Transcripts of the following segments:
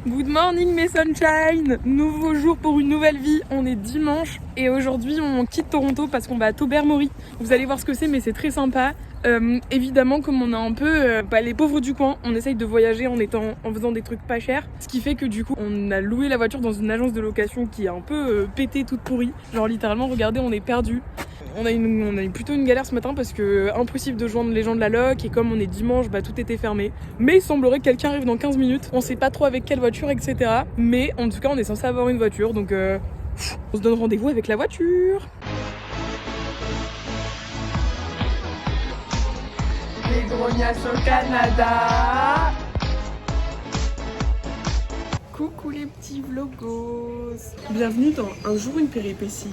Good morning mes sunshine. Nouveau jour pour une nouvelle vie, on est dimanche et aujourd'hui on quitte Toronto parce qu'on va à Tobermory. Vous allez voir ce que c'est mais c'est très sympa. Évidemment comme on est un peu les pauvres du coin, on essaye de voyager en faisant des trucs pas chers. Ce qui fait que du coup on a loué la voiture dans une agence de location qui est un peu pétée, toute pourrie. Genre littéralement regardez on est perdu. On a eu plutôt une galère ce matin parce que impossible de joindre les gens de la loc et comme on est dimanche, tout était fermé. Mais il semblerait que quelqu'un arrive dans 15 minutes. On sait pas trop avec quelle voiture, etc. Mais en tout cas, on est censé avoir une voiture, donc on se donne rendez-vous avec la voiture. Les grognages au Canada. Coucou les petits vlogos. Bienvenue dans Un jour une péripétie.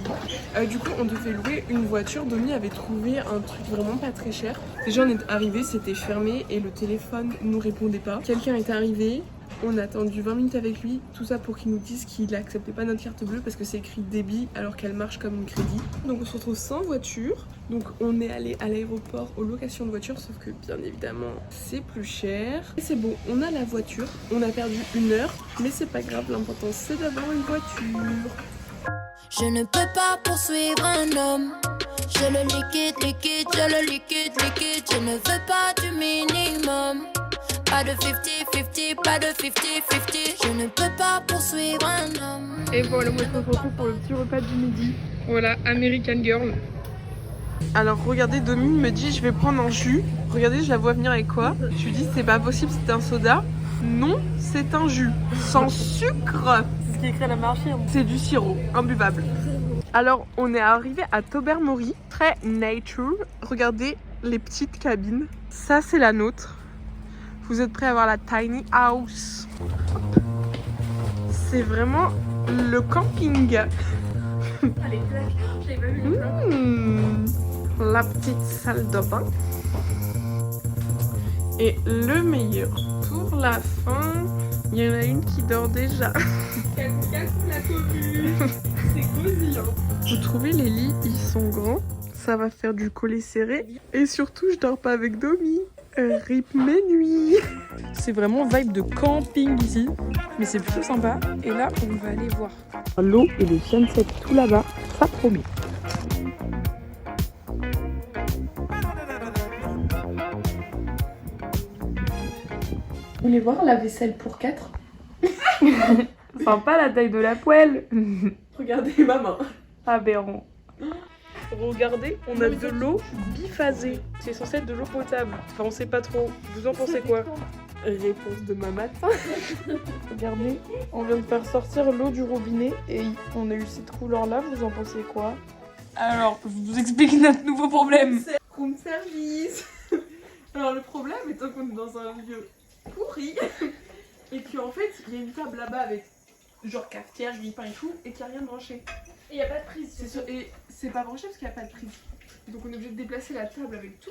Du coup on devait louer une voiture. Domi avait trouvé un truc vraiment pas très cher. Déjà on est arrivé, c'était fermé et le téléphone nous répondait pas. Quelqu'un est arrivé, on a attendu 20 minutes avec lui. Tout ça pour qu'il nous dise qu'il acceptait pas notre carte bleue parce que c'est écrit débit alors qu'elle marche comme une crédit. Donc on se retrouve sans voiture. Donc on est allé à l'aéroport aux locations de voitures, sauf que bien évidemment c'est plus cher. Et c'est bon, on a la voiture, on a perdu 1 heure, mais c'est pas grave, l'important c'est d'avoir une voiture. Je ne peux pas poursuivre un homme. Je le liquide, je le liquide. Je ne veux pas du minimum. Pas de 50-50, pas de 50-50. Je ne peux pas poursuivre un homme. Et voilà, moi je me retrouve pour le petit repas du midi. Voilà, American Girl. Alors regardez, Domi me dit je vais prendre un jus. Regardez, je la vois venir avec quoi. Je lui dis c'est pas possible, c'est un soda. Non, c'est un jus. Sans sucre. C'est ce qui est écrit à la marché. C'est du sirop, imbuvable. Alors on est arrivé à Tobermory, très nature. Regardez les petites cabines. Ça c'est la nôtre. Vous êtes prêts à voir la tiny house? C'est vraiment le camping. Allez, j'avais pas vu la petite salle de bain. Et le meilleur pour la fin, il y en a une qui dort déjà. Casse la commune. C'est cosy hein. Vous trouvez les lits, ils sont grands. Ça va faire du collet serré. Et surtout, je dors pas avec Domi. Rip mes nuits. C'est vraiment vibe de camping ici. Mais c'est plutôt sympa. Et là, on va aller voir l'eau et le sunset tout là-bas. Ça promet. Vous voulez voir la vaisselle pour 4? Sympa la taille de la poêle. Regardez ma main. Aberrant. Regardez, on a de l'eau biphasée. C'est censé être de l'eau potable. Enfin, on sait pas trop. Vous en pensez quoi? Réponse demain matin. Regardez, on vient de faire sortir l'eau du robinet et on a eu cette couleur-là. Vous en pensez quoi? Alors, je vous explique notre nouveau problème. C'est room service. Alors, le problème étant qu'on est dans un lieu pourri et qu'en fait, il y a une table là-bas avec genre cafetière, grille-pain et tout, et qu'il n'y a rien de branché. Et il n'y a pas de prise. Et c'est pas branché parce qu'il n'y a pas de prise. Donc on est obligé de déplacer la table avec tout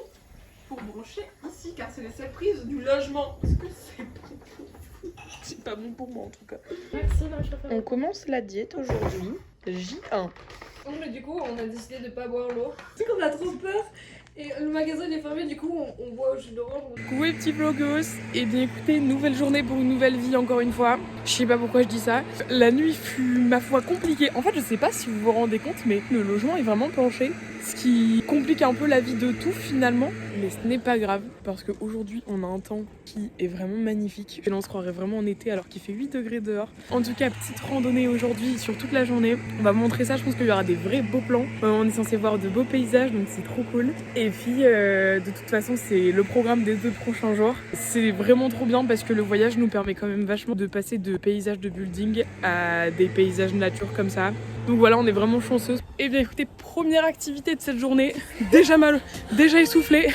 pour brancher ici, car c'est les seules prises du logement. Est-ce que c'est bon pour vous? C'est pas bon pour moi en tout cas. Merci, non, je préfère. On commence la diète aujourd'hui. J1. Donc, mais du coup, on a décidé de pas boire l'eau. Tu sais qu'on a trop peur. Et le magasin il est fermé, du coup, on boit au jus d'orange. Coucou les petits vlogos. Et bien écoutez, nouvelle journée pour une nouvelle vie encore une fois. Je sais pas pourquoi je dis ça. La nuit fut ma foi compliquée. En fait, je sais pas si vous vous rendez compte, mais le logement est vraiment penché. Ce qui complique un peu la vie de tout finalement. Mais ce n'est pas grave parce qu'aujourd'hui on a un temps qui est vraiment magnifique. Et là on se croirait vraiment en été alors qu'il fait 8 degrés dehors. En tout cas, petite randonnée aujourd'hui sur toute la journée. On va montrer ça, je pense qu'il y aura des vrais beaux plans. On est censé voir de beaux paysages donc c'est trop cool. Et puis de toute façon c'est le programme des 2 prochains jours. C'est vraiment trop bien parce que le voyage nous permet quand même vachement de passer de paysages de building à des paysages nature comme ça. Donc voilà, on est vraiment chanceuse. Et bien écoutez, première activité de cette journée, déjà essoufflée,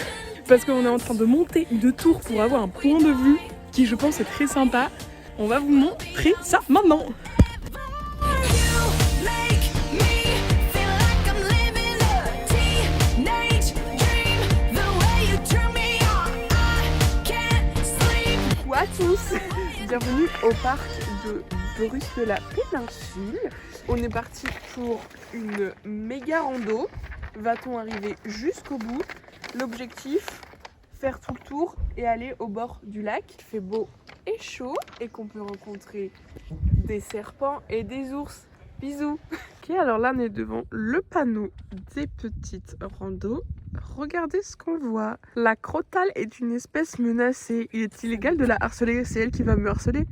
parce qu'on est en train de monter une tour pour avoir un point de vue qui je pense est très sympa. On va vous montrer ça maintenant. Coucou à tous, bienvenue au parc de Bruce de la Péninsule. On est parti pour une méga rando. Va-t-on arriver jusqu'au bout? L'objectif, faire tout le tour et aller au bord du lac. Il fait beau et chaud et qu'on peut rencontrer des serpents et des ours. Bisous. Ok, alors là on est devant le panneau des petites randos. Regardez ce qu'on voit. La crotale est une espèce menacée. Il est illégal de la harceler. C'est elle qui va me harceler.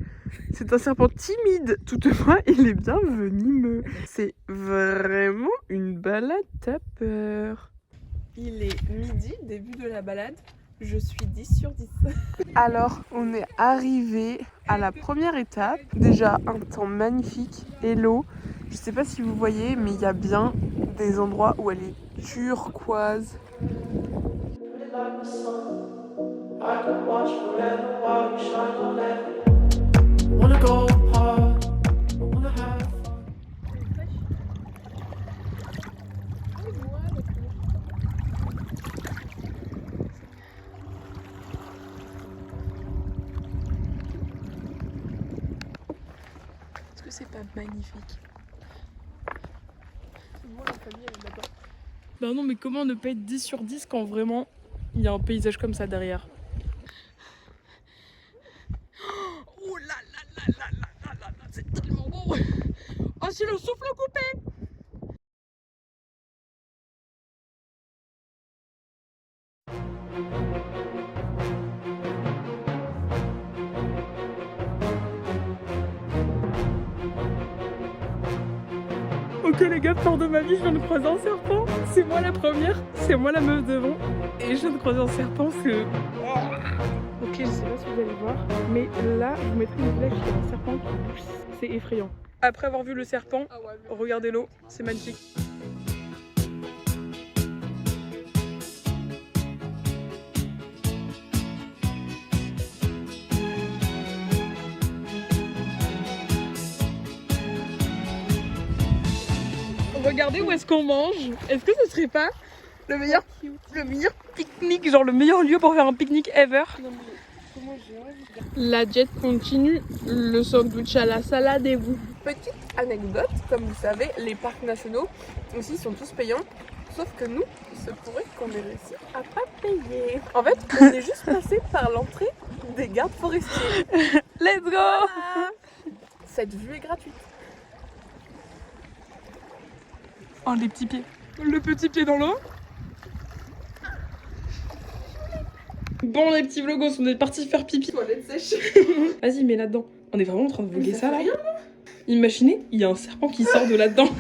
C'est un serpent timide. Toutefois, il est bien venimeux. C'est vraiment une balade à peur. Il est midi, début de la balade. Je suis 10 sur 10. Alors, on est arrivé à la première étape. Déjà, un temps magnifique et l'eau. Je sais pas si vous voyez, mais il y a bien des endroits où elle est turquoise. Est-ce que c'est pas magnifique? Moi, la famille, elle est là-bas. Bah non, mais comment ne pas être 10 sur 10 quand vraiment il y a un paysage comme ça derrière? Oh là là là là là là là là, c'est tellement beau! Oh, c'est le souffle coupé! Ok les gars, peur de ma vie, je viens de croiser un serpent. C'est moi la première, c'est moi la meuf devant. Et je viens de croiser un serpent, c'est... Ok, je sais pas si vous allez voir, mais là, je vous mettrai une image sur un serpent qui bouge. C'est effrayant. Après avoir vu le serpent, regardez l'eau, c'est magnifique. Regardez où est-ce qu'on mange. Est-ce que ce serait pas le meilleur pique-nique, genre le meilleur lieu pour faire un pique-nique ever? La jet continue le sandwich à la salade et vous. Petite anecdote, comme vous savez, les parcs nationaux aussi sont tous payants. Sauf que nous, il se pourrait qu'on ait réussi à pas payer. En fait, on est juste passé par l'entrée des gardes forestiers. Let's go! Voilà. Cette vue est gratuite. Oh, les petits pieds. Le petit pied dans l'eau. Bon, les petits vlogos, on est partis faire pipi. Toilette sèche. Vas-y, mets là-dedans. On est vraiment en train de vlogger ça là. Rien, imaginez, il y a un serpent qui sort de là-dedans.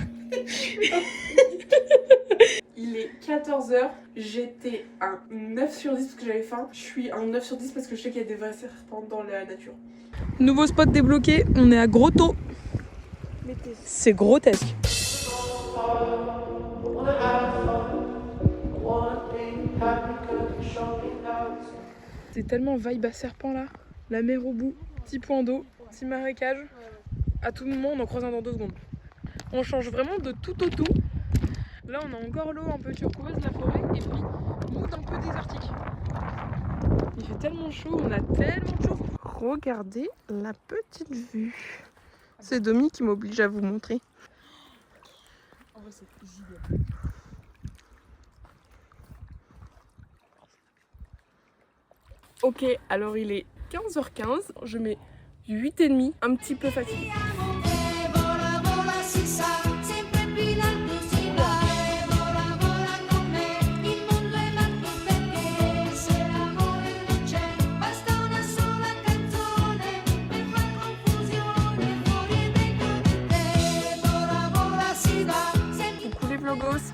Il est 14h. J'étais un 9 sur 10 parce que j'avais faim. Je suis un 9 sur 10 parce que je sais qu'il y a des vrais serpents dans la nature. Nouveau spot débloqué. On est à Grotto. C'est grotesque. C'est tellement vibe à serpent là. La mer au bout, petit point d'eau, petit marécage. À tout moment on en croise un dans 2 secondes. On change vraiment de tout au tout. Là on a encore l'eau un peu turquoise, la forêt, et puis mood un peu désertique. Il fait tellement chaud, on a tellement de choses. Regardez la petite vue. C'est Domi qui m'oblige à vous montrer. En vrai c'est giga. Ok, alors il est 15h15, je mets 8h30, un petit peu fatiguée.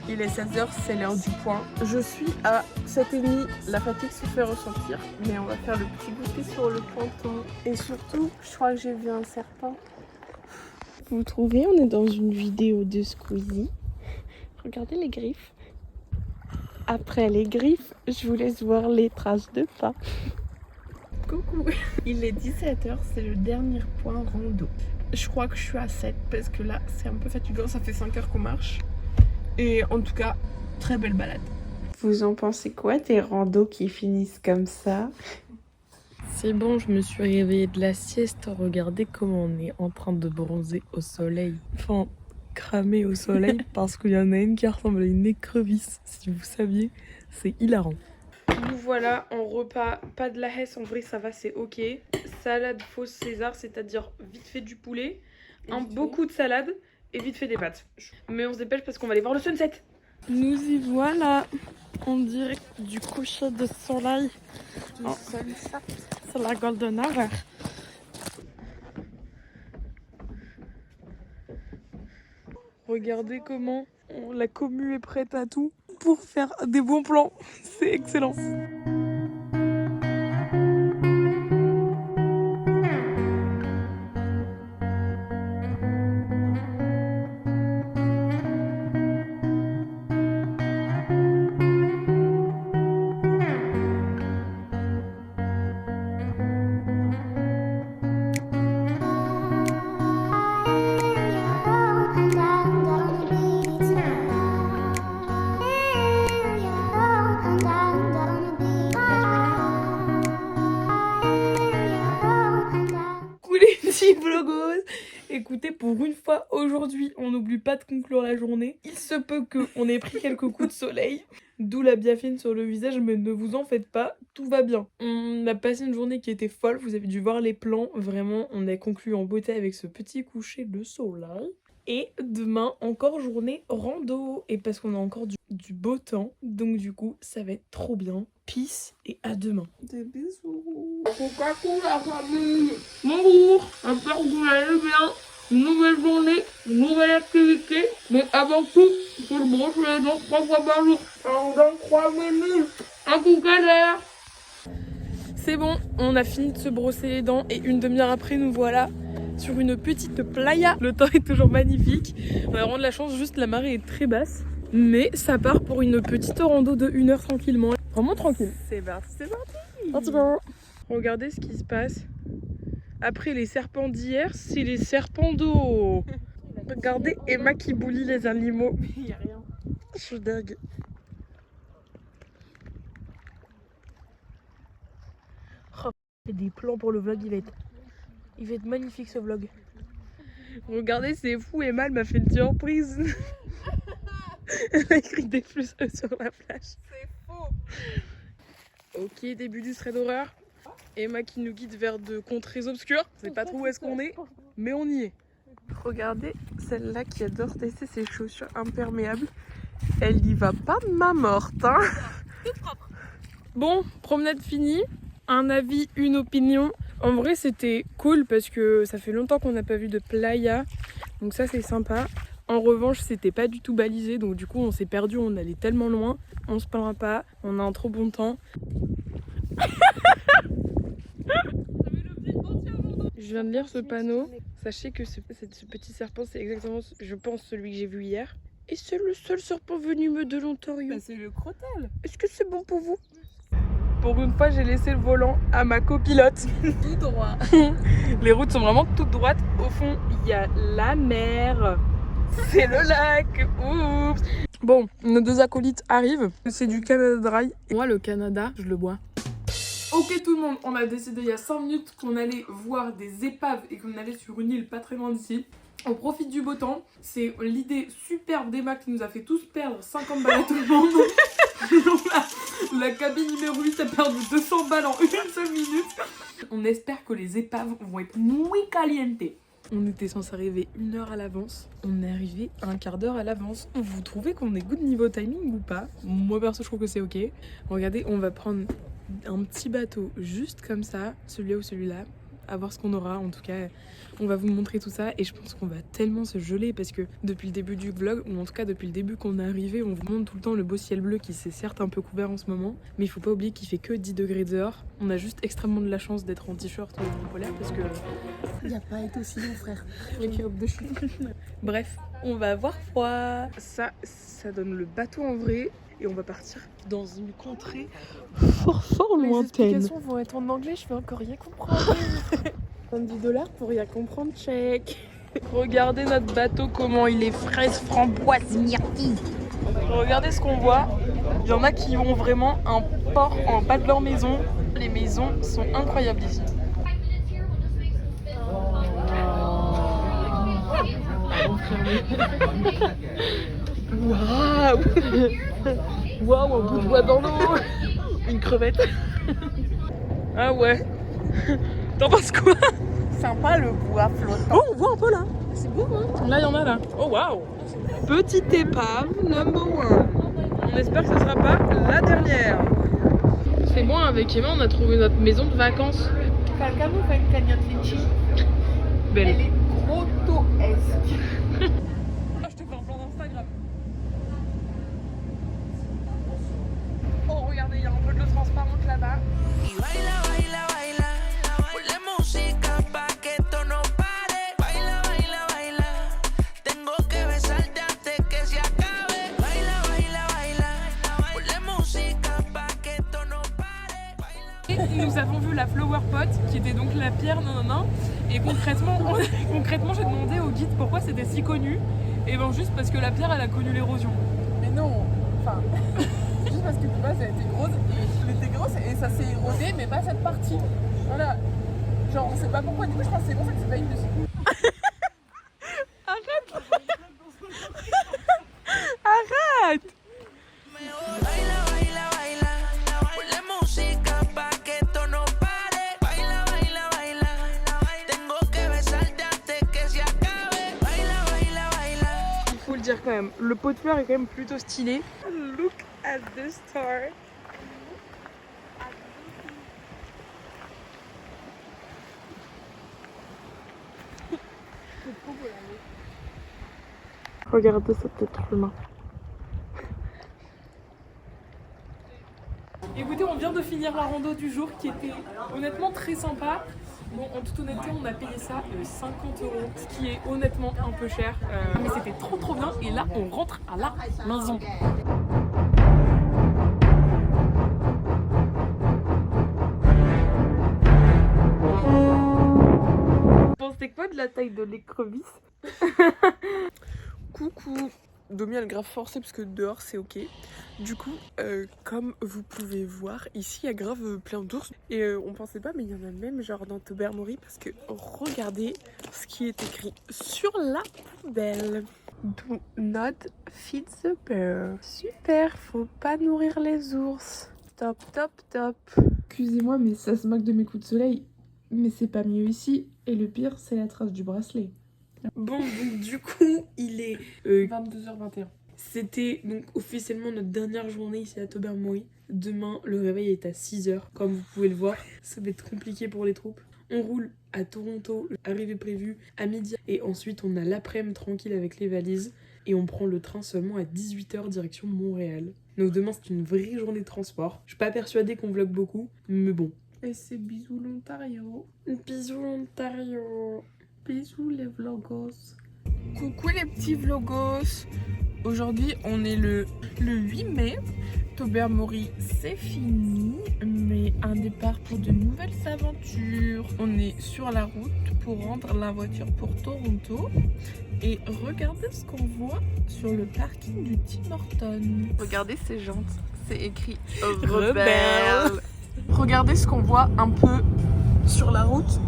Il est 16h, c'est l'heure du point. Je suis à 7h30, la fatigue se fait ressentir, mais on va faire le petit goûter sur le ponton. Et surtout, je crois que j'ai vu un serpent. Vous trouvez, on est dans une vidéo de Squeezie. Regardez les griffes. Après les griffes, je vous laisse voir les traces de pas. Coucou. Il est 17h, c'est le dernier point rando. Je crois que je suis à 7 parce que là, c'est un peu fatigant, ça fait 5 heures qu'on marche. Et en tout cas, très belle balade. Vous en pensez quoi des randos qui finissent comme ça? C'est bon, je me suis réveillée de la sieste. Regardez comment on est en train de bronzer au soleil. Enfin, cramer au soleil parce qu'il y en a une qui ressemble à une écrevisse. Si vous saviez, c'est hilarant. Nous voilà en repas, pas de la hesse, en vrai ça va, c'est ok. Salade fausse César, c'est-à-dire vite fait du poulet, beaucoup de salade et vite fait des pâtes. Mais on se dépêche parce qu'on va aller voir le sunset. Nous y voilà en direct du coucher de soleil. C'est la golden hour. Regardez comment la commu est prête à tout pour faire des bons plans. C'est excellent. Vlogos. Écoutez, pour une fois aujourd'hui, on n'oublie pas de conclure la journée. Il se peut qu'on ait pris quelques coups de soleil, d'où la biafine sur le visage, mais ne vous en faites pas, tout va bien. On a passé une journée qui était folle, vous avez dû voir les plans, vraiment, on a conclu en beauté avec ce petit coucher de soleil. Et demain, encore journée rando. Et parce qu'on a encore du beau temps. Donc du coup, ça va être trop bien. Peace et à demain. Des bisous. Coucou la famille. Bonjour. J'espère que vous allez bien. Une nouvelle journée, une nouvelle activité. Mais avant tout, il faut le brosser les dents 3 fois par jour. Dans 3 minutes. À tout à l'heure. C'est bon, on a fini de se brosser les dents. Et une demi-heure après, nous voilà sur une petite playa. Le temps est toujours magnifique. On a vraiment de la chance, juste la marée est très basse. Mais ça part pour une petite rando de 1 heure tranquillement. Vraiment tranquille. C'est parti, c'est parti. Regardez ce qui se passe. Après les serpents d'hier, c'est les serpents d'eau. Regardez Emma qui boulie les animaux. Il n'y a rien. Je suis dingue. Oh, il y a des plans pour le vlog, il va être magnifique ce vlog. Regardez, c'est fou, Emma elle m'a fait une surprise. Elle a écrit des plus sur la plage. C'est faux. Ok, début du thread d'horreur. Emma qui nous guide vers de contrées obscures. Je sais pas trop où est-ce qu'on est, mais on y est. Regardez celle-là qui adore tester ses chaussures imperméables. Elle y va pas ma morte, hein. Tout propre. Bon, promenade finie. Un avis, une opinion. En vrai, c'était cool parce que ça fait longtemps qu'on n'a pas vu de playa. Donc ça, c'est sympa. En revanche, c'était pas du tout balisé. Donc du coup, on s'est perdu. On allait tellement loin. On se plaindra pas. On a un trop bon temps. Je viens de lire ce panneau. Sachez que ce petit serpent, c'est exactement, je pense, celui que j'ai vu hier. Et c'est le seul serpent venimeux de l'Ontario. Bah, c'est le crotal. Est-ce que c'est bon pour vous? Pour une fois, j'ai laissé le volant à ma copilote. Tout droit. Les routes sont vraiment toutes droites. Au fond, il y a la mer. C'est le lac. Oups. Bon, nos deux acolytes arrivent. C'est du Canada Dry. Moi, le Canada, je le bois. Ok tout le monde, on a décidé il y a 5 minutes qu'on allait voir des épaves et qu'on allait sur une île pas très loin d'ici. On profite du beau temps. C'est l'idée superbe d'Emma qui nous a fait tous perdre 50 balles à tout le monde. La cabine numéro 8 a perdu 200 balles en une seule minute. On espère que les épaves vont être muy caliente. On était censé arriver 1 heure à l'avance. On est arrivé un quart d'heure à l'avance. Vous trouvez qu'on est good niveau timing ou pas? Moi perso je trouve que c'est ok. Regardez, on va prendre un petit bateau juste comme ça, celui-là ou celui-là, à voir ce qu'on aura. En tout cas, on va vous montrer tout ça et je pense qu'on va tellement se geler parce que depuis le début du vlog, ou en tout cas depuis le début qu'on est arrivé, on vous montre tout le temps le beau ciel bleu qui s'est certes un peu couvert en ce moment, mais il faut pas oublier qu'il fait que 10 degrés dehors. On a juste extrêmement de la chance d'être en t-shirt ou en polaire parce que il n'y a pas été aussi long, frère. Bref, on va avoir froid. Ça donne le bateau en vrai. Et on va partir dans une contrée fort lointaine. Les explications vont être en anglais, je vais encore rien comprendre. 70$ pour rien comprendre, check. Regardez notre bateau, comment il est fraise, framboise, myrtille. Regardez ce qu'on voit. Il y en a qui ont vraiment un port en bas de leur maison. Les maisons sont incroyables ici. Waouh! Waouh, un bout de bois dans l'eau! Une crevette. Ah ouais. T'en penses quoi? Sympa le bois flottant. Oh, on voit un peu là. C'est beau, hein? Là, il y en a là. Oh waouh. Petite épave number 1. On espère que ce sera pas la dernière. C'est bon, avec Emma, on a trouvé notre maison de vacances. Quelqu'un nous fait une cagnotte litchi. Belle. Elle est grotto-esque. Je te fais un plan d'Instagram. Oh, regardez, il y a un peu de l'eau transparente là-bas. Y baila, baila, baila, ponle música pa' que esto no pare. Baila, baila, baila, tengo que besarte antes que se acabe. Baila, baila, baila, ponle música pa' que esto no pare. Et nous avons vu la flower pot, qui était donc la pierre nanana. Et concrètement, j'ai demandé au guide pourquoi c'était si connu. Et ben juste parce que la pierre, elle a connu l'érosion. Mais non, enfin, juste parce que de base elle était grosse et ça s'est érodé, mais pas cette partie. Voilà. Genre, on sait pas pourquoi, du coup, je pense que c'est pour ça que c'est pas une dessus. Arrête. Baila, baila, baila, ponle música pa' que esto no pare. Baila, baila, baila, tengo que besarte antes que se acabe. Baila, baila, baila. Il faut le dire quand même, le pot de fleurs est quand même plutôt stylé. Look at the star. Regardez cette être humain. Écoutez, on vient de finir la rando du jour qui était honnêtement très sympa. Bon, en toute honnêteté, on a payé ça 50 €, ce qui est honnêtement un peu cher. Mais c'était trop bien. Et là, on rentre à la maison. Vous pensez quoi de la taille de l'écrevisse? Coucou. Domi elle grave forcé parce que dehors c'est ok. Du coup, comme vous pouvez voir, ici il y a grave plein d'ours. Et on pensait pas, mais il y en a même genre dans Tobermory parce que regardez ce qui est écrit sur la poubelle. Do not feed the bear. Super, faut pas nourrir les ours. Top. Excusez-moi, mais ça se moque de mes coups de soleil. Mais c'est pas mieux ici. Et le pire, c'est la trace du bracelet. Bon, donc du coup, il est 22h21. C'était donc officiellement notre dernière journée ici à Tobermory. Demain, le réveil est à 6h. Comme vous pouvez le voir, ça va être compliqué pour les troupes. On roule à Toronto, arrivée prévue à midi. Et ensuite, on a l'après-midi tranquille avec les valises. Et on prend le train seulement à 18h direction Montréal. Donc demain, c'est une vraie journée de transport. Je suis pas persuadée qu'on vlog beaucoup, mais bon. Et c'est bisous l'Ontario. Bisous l'Ontario. Bisous les vlogos. Coucou les petits vlogos. Aujourd'hui on est le 8 mai. Tobermory c'est fini, mais un départ pour de nouvelles aventures. On est sur la route pour rendre la voiture pour Toronto. Et regardez ce qu'on voit sur le parking du Tim Hortons. Regardez ces jantes, c'est écrit Rebelle. Regardez ce qu'on voit un peu sur la route.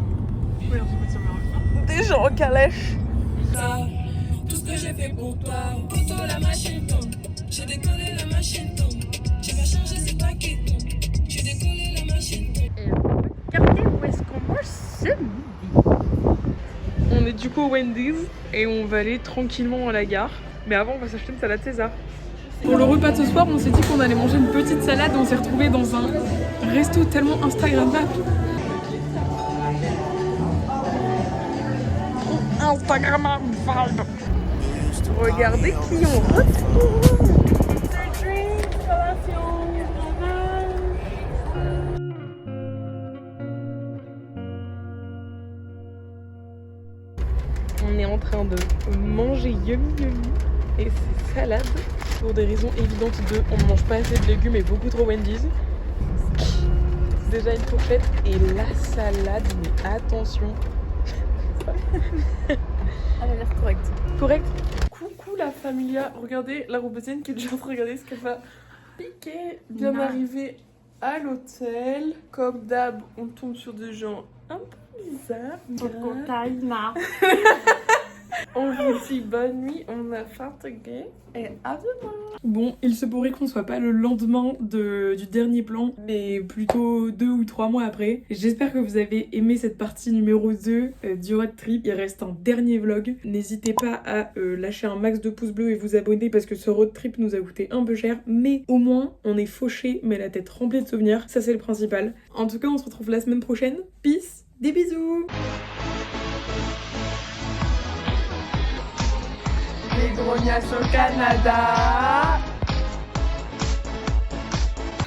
Des gens en calèche. Tout ce que j'ai fait pour toi la machine tombe. J'ai décollé la machine tombe. Tu vas changer, c'est toi qui tombe. J'ai décollé la machine tombe. Et regardez où est-ce qu'on mange ce midi. On est du coup au Wendy's et on va aller tranquillement à la gare. Mais avant, on va s'acheter une salade César. Pour le repas de ce soir, on s'est dit qu'on allait manger une petite salade. On s'est retrouvés dans un resto tellement instagrammable. Instagrammable. Regardez qui on retrouve. On est en train de manger yummy et c'est salade pour des raisons évidentes de on ne mange pas assez de légumes et beaucoup trop Wendy's. Déjà une fourchette et la salade, mais attention. Elle a l'air correcte. Correct. Coucou la familia, regardez la Roubaisienne qui est déjà en train de regarder ce qu'elle va piquer. Bien arrivée à l'hôtel. Comme d'hab, on tombe sur des gens un peu bizarres. On vous dit bonne nuit, on a fatigué et à demain. Bon, il se pourrait qu'on soit pas le lendemain du dernier plan, mais plutôt 2 ou 3 mois après. J'espère que vous avez aimé cette partie numéro 2 du road trip. Il reste un dernier vlog. N'hésitez pas à lâcher un max de pouces bleus et vous abonner parce que ce road trip nous a coûté un peu cher, mais au moins on est fauché mais la tête remplie de souvenirs, ça c'est le principal. En tout cas, on se retrouve la semaine prochaine. Peace, des bisous. Les grognages au Canada.